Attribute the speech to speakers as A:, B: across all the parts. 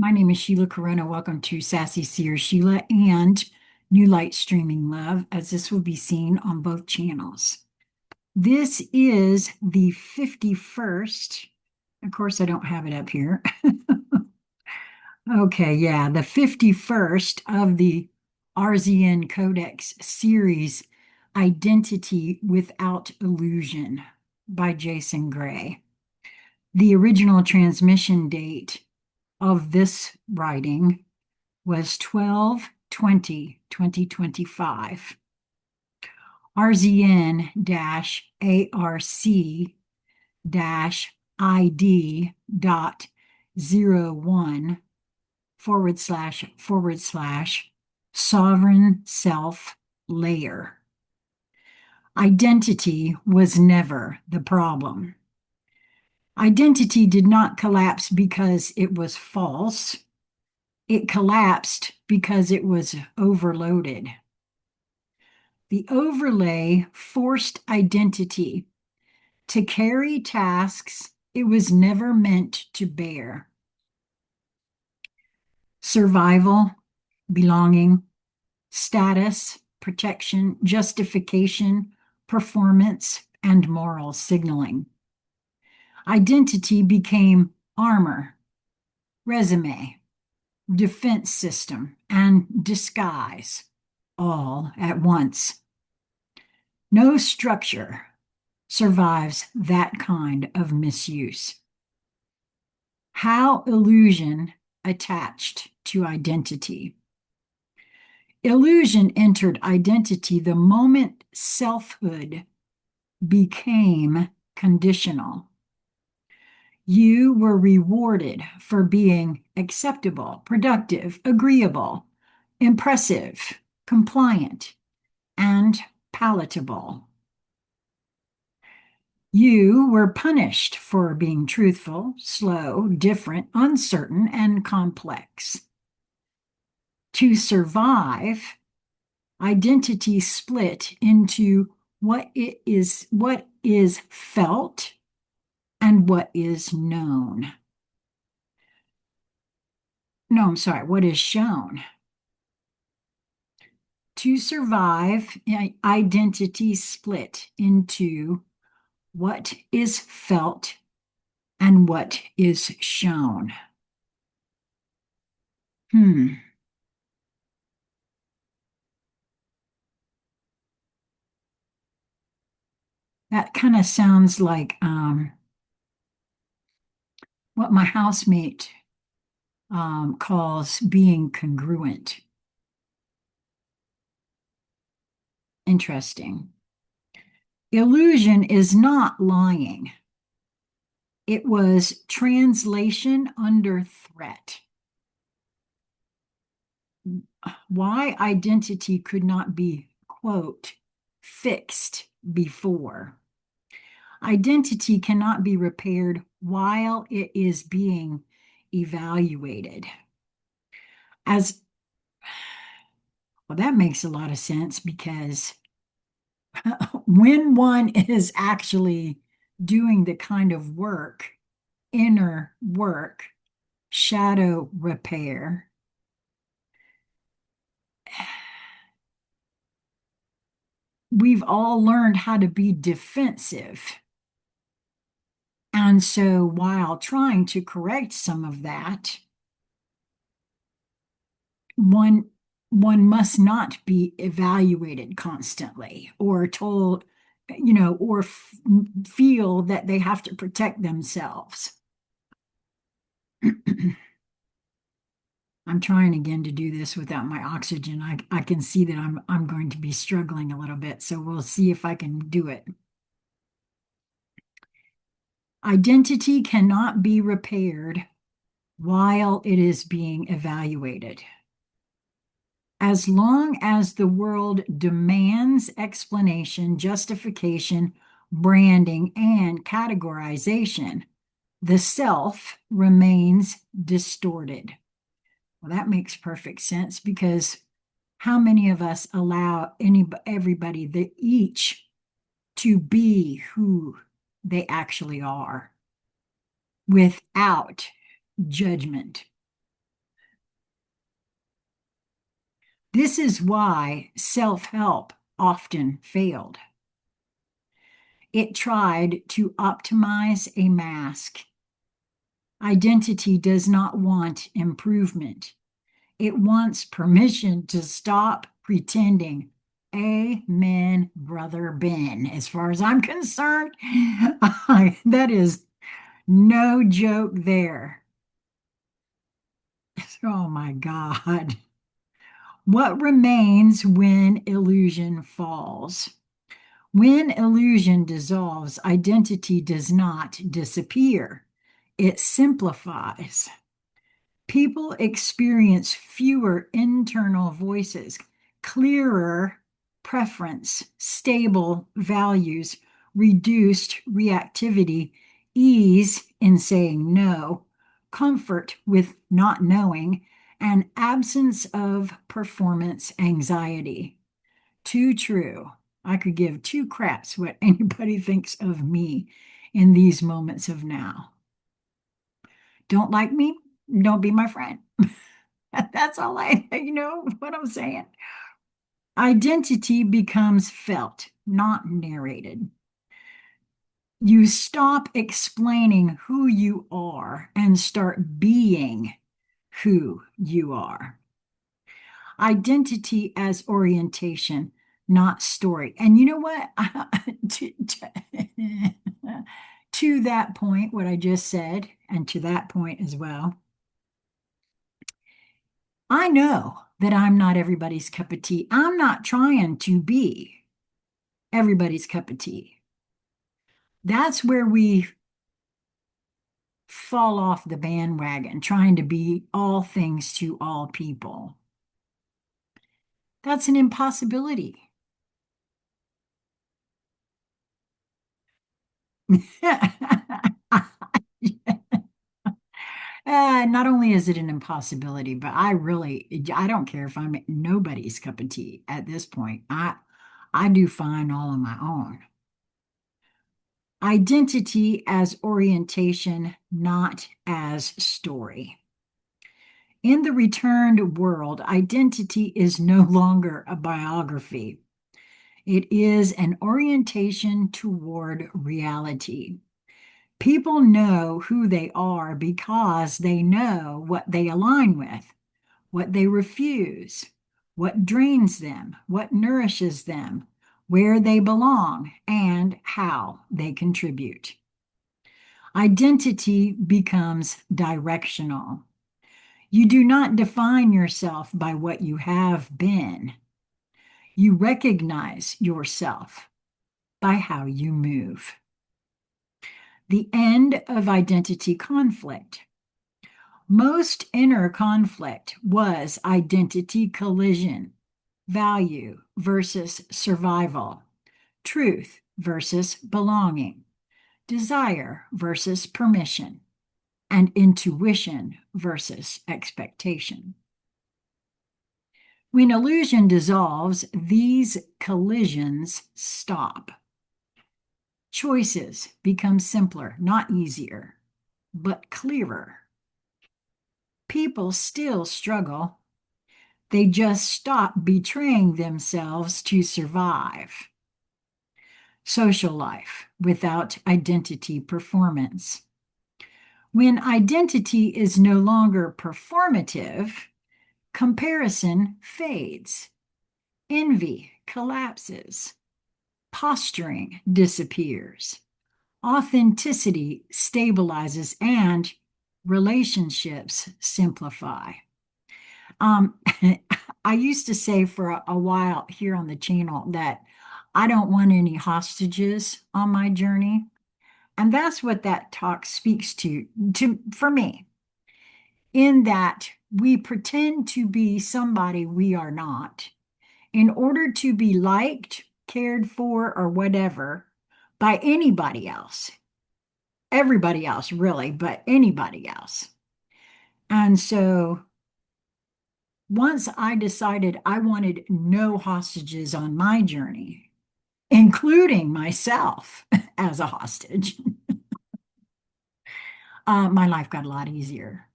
A: My name is Sheila Corona. Welcome to Sassy Seer Sheila and New Light Streaming Love, as this will be seen on both channels. This is the 51st. Of course, I don't have it up here. Okay, yeah, the 51st of the RZN Codex series, Identity Without Illusion by Jason Gray. The original transmission date of this writing was 12/20/2025. RZN-ARC-ID.01 / sovereign self layer. Identity was never the problem. Identity did not collapse because it was false. It collapsed because it was overloaded. The overlay forced identity to carry tasks it was never meant to bear. Survival, belonging, status, protection, justification, performance, and moral signaling. Identity became armor, resume, defense system, and disguise, all at once. No structure survives that kind of misuse. How illusion attached to identity. Illusion entered identity the moment selfhood became conditional. You were rewarded for being acceptable, productive, agreeable, impressive, compliant, and palatable. You were punished for being truthful, slow, different, uncertain, and complex. To survive, identity split into what is felt and what is known. No, I'm sorry, what is shown. To survive, identity split into what is felt and what is shown. That kind of sounds like what my housemate calls being congruent. Interesting. Illusion is not lying. It was translation under threat. Why identity could not be, quote, fixed before. Identity cannot be repaired while it is being evaluated. Well, that makes a lot of sense because when one is actually doing the kind of work, inner work, shadow repair, we've all learned how to be defensive. And so while trying to correct some of that, one must not be evaluated constantly or told, or feel that they have to protect themselves. I'm trying again to do this without my oxygen. I can see that I'm going to be struggling a little bit, so we'll see if I can do it. Identity cannot be repaired while it is being evaluated. As long as the world demands explanation, justification, branding, and categorization, the self remains distorted. Well, that makes perfect sense because how many of us allow everybody, each, to be who they actually are without judgment? This is why self-help often failed. It tried to optimize a mask. Identity does not want improvement. It wants permission to stop pretending. Amen, Brother Ben. As far as I'm concerned, that is no joke there. Oh my God. What remains when illusion falls? When illusion dissolves, identity does not disappear. It simplifies. People experience fewer internal voices, clearer preference, stable values, reduced reactivity, ease in saying no, comfort with not knowing, and absence of performance anxiety. Too true. I could give two craps what anybody thinks of me in these moments of now. Don't like me? Don't be my friend. That's all you know what I'm saying? Identity becomes felt, not narrated. You stop explaining who you are and start being who you are. Identity as orientation, not story. And you know what? To that point, what I just said, and to that point as well, I know that I'm not everybody's cup of tea. I'm not trying to be everybody's cup of tea. That's where we fall off the bandwagon, trying to be all things to all people. That's an impossibility. Not only is it an impossibility, but I don't care if I'm nobody's cup of tea at this point. I do fine all on my own. Identity as orientation, not as story. In the returned world, identity is no longer a biography. It is an orientation toward reality. People know who they are because they know what they align with, what they refuse, what drains them, what nourishes them, where they belong, and how they contribute. Identity becomes directional. You do not define yourself by what you have been. You recognize yourself by how you move. The end of identity conflict. Most inner conflict was identity collision, value versus survival, truth versus belonging, desire versus permission, and intuition versus expectation. When illusion dissolves, these collisions stop. Choices become simpler, not easier, but clearer. People still struggle. They just stop betraying themselves to survive. Social life without identity performance. When identity is no longer performative, comparison fades, envy collapses, posturing disappears, authenticity stabilizes, and relationships simplify. Um, I used to say for a while here on the channel that I don't want any hostages on my journey. And that's what that talk speaks to for me, in that we pretend to be somebody we are not in order to be liked, cared for, or whatever by anybody else. Everybody else, really, but anybody else. And so once I decided I wanted no hostages on my journey, including myself as a hostage, my life got a lot easier.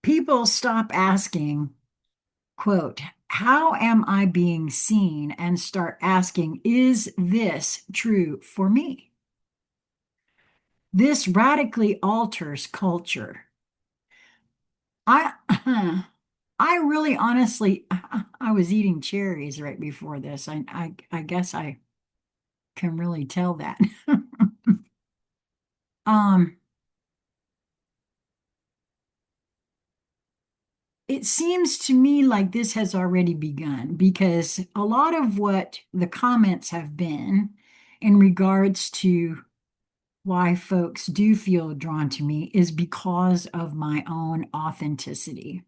A: People stop asking, Quote, how am I being seen? And start asking, is this true for me? This radically alters culture. I I really honestly I was eating cherries right before this. I guess I can really tell that. Um, it seems to me like this has already begun because a lot of what the comments have been in regards to why folks do feel drawn to me is because of my own authenticity.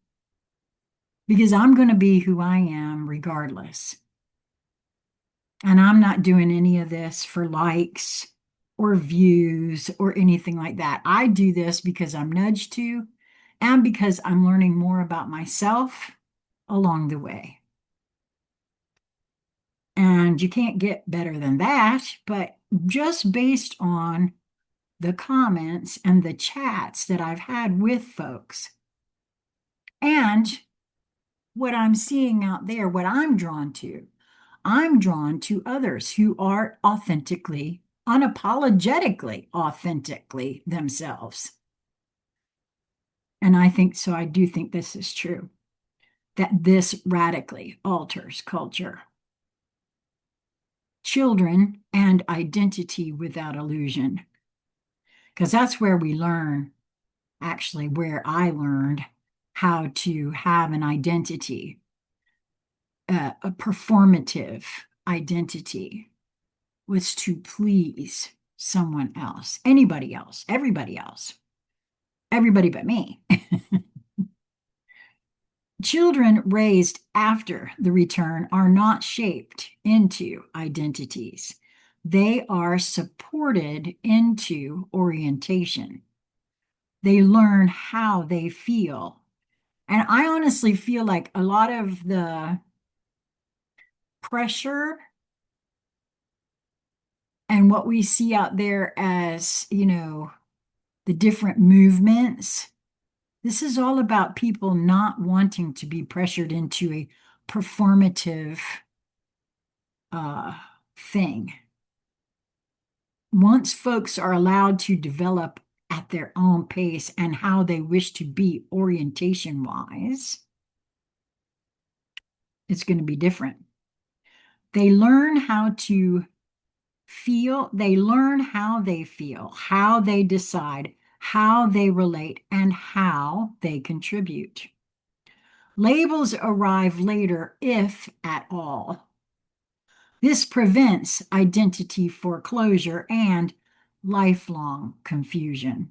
A: Because I'm going to be who I am regardless. And I'm not doing any of this for likes or views or anything like that. I do this because I'm nudged to and because I'm learning more about myself along the way. And you can't get better than that, but just based on the comments and the chats that I've had with folks and what I'm seeing out there, what I'm drawn to others who are authentically, unapologetically, authentically themselves. And I think so. I do think this is true, that this radically alters culture. Children and identity without illusion, because that's where we learn, actually, where I learned how to have an identity, a performative identity was to please someone else, anybody else, everybody but me. Children raised after the return are not shaped into identities. They are supported into orientation. They learn how they feel. And I honestly feel like a lot of the pressure and what we see out there as, the different movements, this is all about people not wanting to be pressured into a performative uh, thing. Once folks are allowed to develop at their own pace and how they wish to be orientation wise, it's going to be different. They learn how to feel, they learn how they feel, how they decide, how they relate, and how they contribute. Labels arrive later, if at all. This prevents identity foreclosure and lifelong confusion.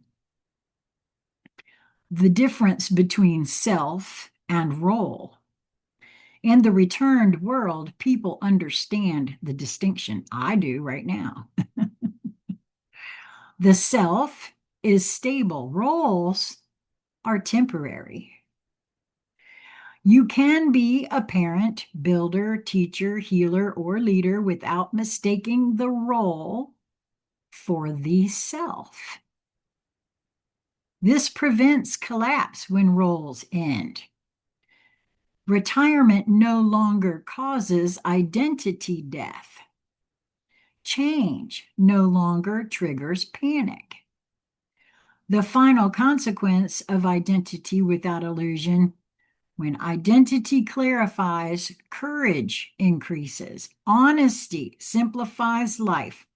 A: The difference between self and role. In the returned world, people understand the distinction. I do right now. The self is stable, roles are temporary. You can be a parent, builder, teacher, healer, or leader without mistaking the role for the self. This prevents collapse when roles end. Retirement no longer causes identity death. Change no longer triggers panic. The final consequence of identity without illusion: when identity clarifies, courage increases, honesty simplifies life,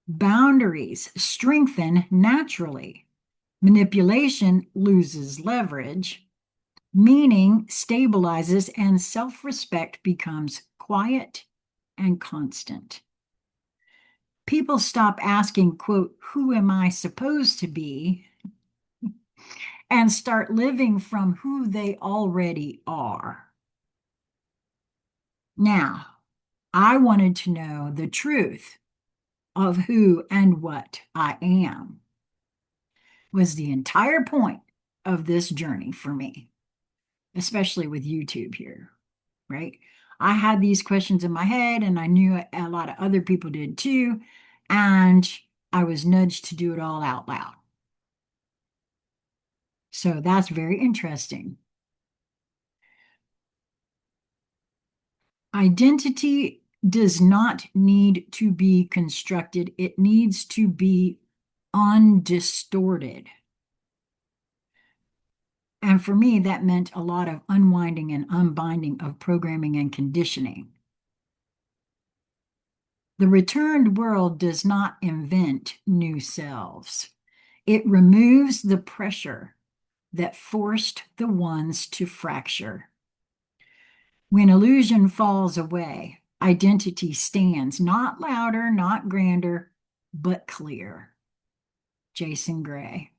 A: boundaries strengthen naturally, manipulation loses leverage, meaning stabilizes, and self-respect becomes quiet and constant. People stop asking, quote, who am I supposed to be? And start living from who they already are. Now, I wanted to know the truth of who and what I am, was the entire point of this journey for me, especially with YouTube here, right? I had these questions in my head, and I knew a lot of other people did too, and I was nudged to do it all out loud. So that's very interesting. Identity does not need to be constructed. It needs to be undistorted. And for me, that meant a lot of unwinding and unbinding of programming and conditioning. The returned world does not invent new selves. It removes the pressure that forced the ones to fracture. When illusion falls away, identity stands not louder, not grander, but clear. Jason Gray.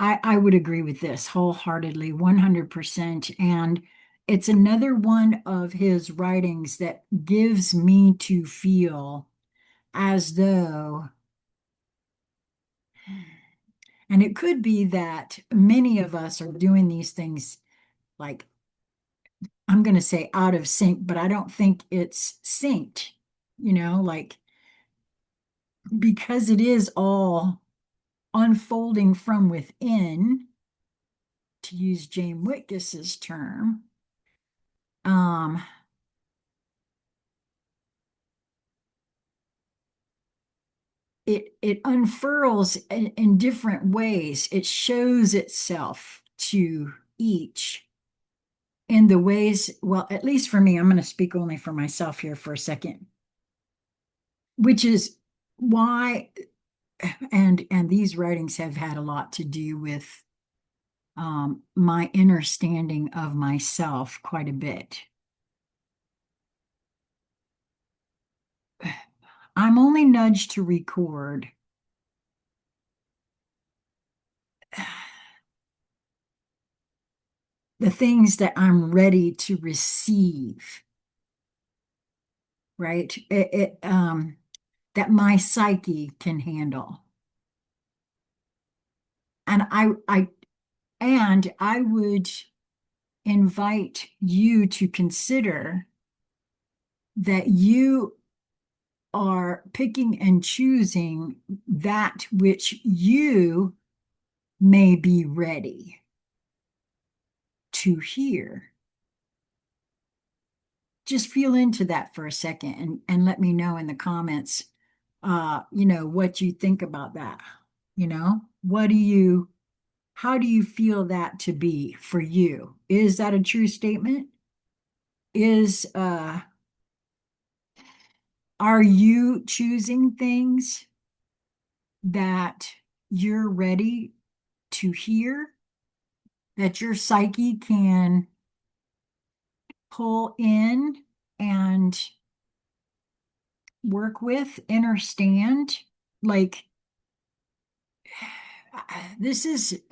A: I would agree with this wholeheartedly, 100%. And it's another one of his writings that gives me to feel as though, and it could be that many of us are doing these things like, I'm going to say out of sync, but I don't think it's synced, like because it is all unfolding from within, to use Jane Whitgus's term. It unfurls in different ways. It shows itself to each in the ways, well, at least for me, I'm going to speak only for myself here for a second, which is why, and these writings have had a lot to do with my understanding of myself quite a bit. I'm only nudged to record the things that I'm ready to receive, right? That my psyche can handle. And I would invite you to consider that you are picking and choosing that which you may be ready to hear. Just feel into that for a second and let me know in the comments, what you think about that. How do you feel that to be for you? Is that a true statement? Are you choosing things that you're ready to hear, that your psyche can pull in and work with, understand? Like, this is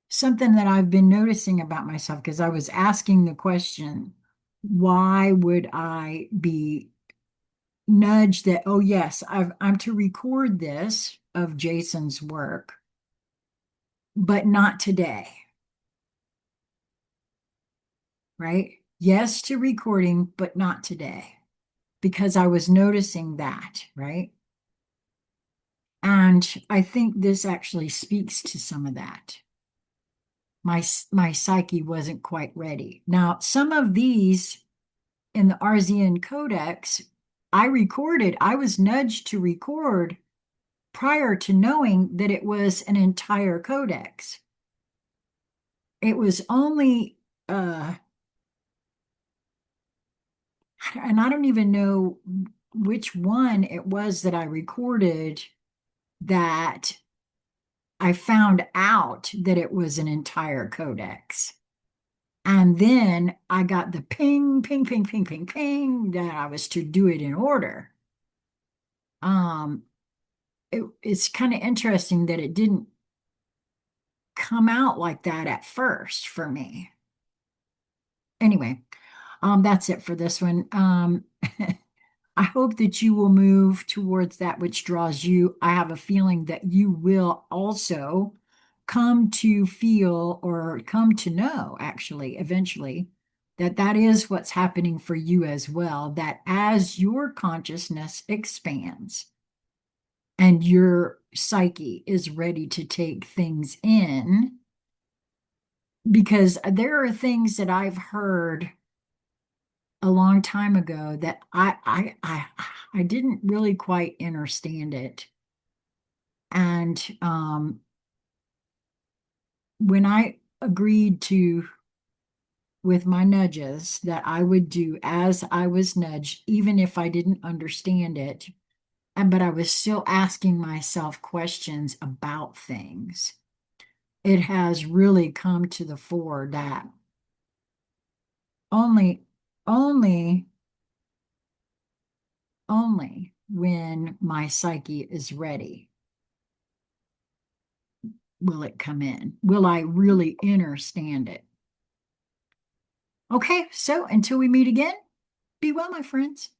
A: something that I've been noticing about myself because I was asking the question, why would I be nudged that, oh, yes, I'm to record this of Jason's work, but not today, right? Yes to recording, but not today, because I was noticing that, right? And I think this actually speaks to some of that. My psyche wasn't quite ready. Now, some of these in the RZN Codex, I was nudged to record prior to knowing that it was an entire codex. It was only, and I don't even know which one it was that I recorded that I found out that it was an entire codex. And then I got the ping, ping, ping, ping, ping, ping that I was to do it in order. It's kind of interesting that it didn't come out like that at first for me. Anyway, that's it for this one. I hope that you will move towards that which draws you. I have a feeling that you will also come to feel or come to know, actually, eventually, that that is what's happening for you as well, that as your consciousness expands and your psyche is ready to take things in, because there are things that I've heard a long time ago that I didn't really quite understand it. And when I agreed to with my nudges that I would do as I was nudged, even if I didn't understand it, but I was still asking myself questions about things. It has really come to the fore that only, only, only when my psyche is ready will it come in. Will I really understand it? Okay, so until we meet again, be well, my friends.